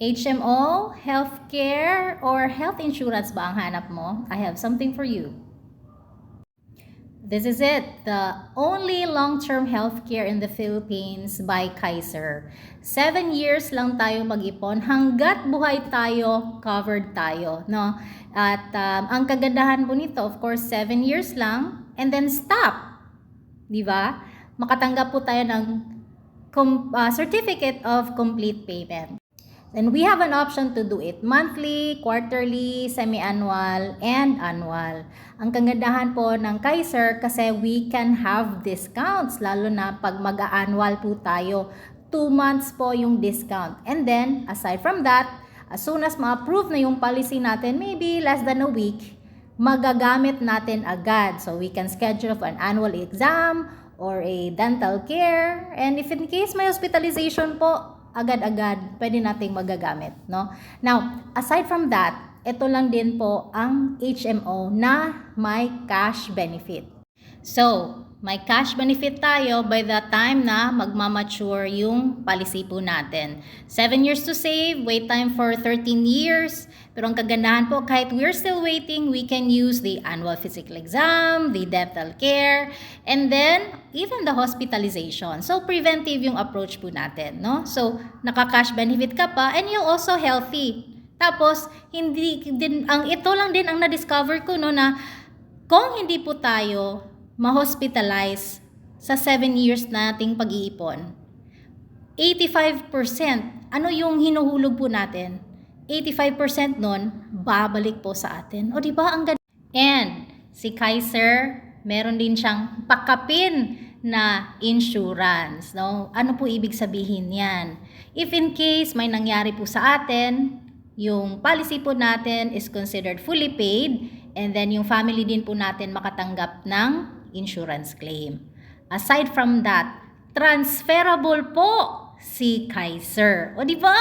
HMO, healthcare, or health insurance ba ang hanap mo? I have something for you. This is it, the only long-term healthcare in the Philippines by Kaiser. 7 years lang tayo mag-ipon, hanggat buhay tayo, covered tayo, no? At ang kagandahan po nito, of course, 7 years lang, and then stop. Di ba? Makatanggap po tayo ng certificate of complete payment. Then we have an option to do it monthly, quarterly, semi-annual, and annual. Ang kagandahan po ng Kaiser kasi we can have discounts, lalo na pag mag-annual po tayo. 2 months po yung discount. And then, aside from that, as soon as ma-approve na yung policy natin, maybe less than a week, magagamit natin agad. So we can schedule an annual exam or a dental care. And if in case may hospitalization po, agad-agad pwede nating magagamit, no? Now, aside from that, ito lang din po ang HMO na may cash benefit. So, may cash benefit tayo by the time na magmamature yung policy po natin. 7 years to save, wait time for 13 years. Pero ang kagandahan po, kahit we're still waiting, we can use the annual physical exam, the dental care, and then even the hospitalization. So, preventive yung approach po natin, no? So, naka-cash benefit ka pa and you're also healthy. Tapos, ito lang din ang na-discover ko, no, na kung hindi po tayo ma-hospitalize sa 7 years nating pag-iipon, 85%, ano yung hinuhulog po natin? 85% nun, babalik po sa atin. O diba, ang ganda? And si Kaiser, meron din siyang pakapin na insurance. No? Ano po ibig sabihin yan? If in case may nangyari po sa atin, yung policy po natin is considered fully paid, and then yung family din po natin makatanggap ng insurance claim. Aside from that, transferable po si Kaiser. O di ba?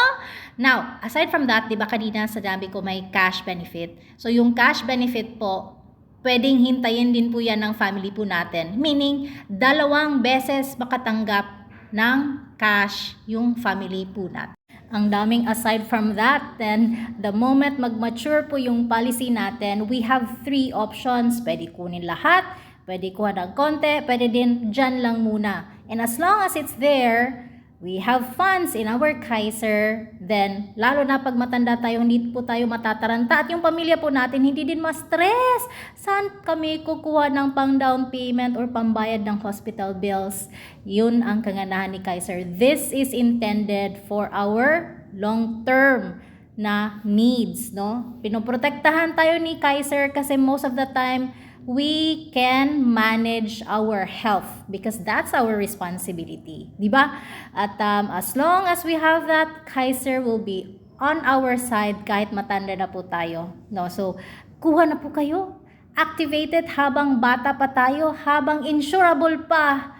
Now, aside from that, di ba kanina sabi ko may cash benefit. So yung cash benefit po, pwedeng hintayin din po yan ng family po natin. Meaning, 2 beses makatanggap ng cash yung family po natin. Ang daming aside from that, then the moment mag-mature po yung policy natin, we have 3 options. Pwede kunin lahat, pwede kuha ng konti, pwede din dyan lang muna. And as long as it's there, we have funds in our Kaiser, then lalo na pag matanda tayo, hindi po tayo matataranta at yung pamilya po natin hindi din ma-stress. Saan kami kukuha ng pang down payment or pambayad ng hospital bills? Yun ang kagandahan ni Kaiser. This is intended for our long-term na needs, no? Pinoprotektahan tayo ni Kaiser kasi most of the time, we can manage our health because that's our responsibility, di ba? At as long as we have that, Kaiser will be on our side kahit matanda na po tayo, no? So, kuha na po kayo. Activated habang bata pa tayo, habang insurable pa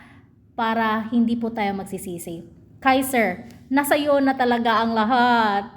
para hindi po tayo magsisisi. Kaiser, nasa iyo na talaga ang lahat.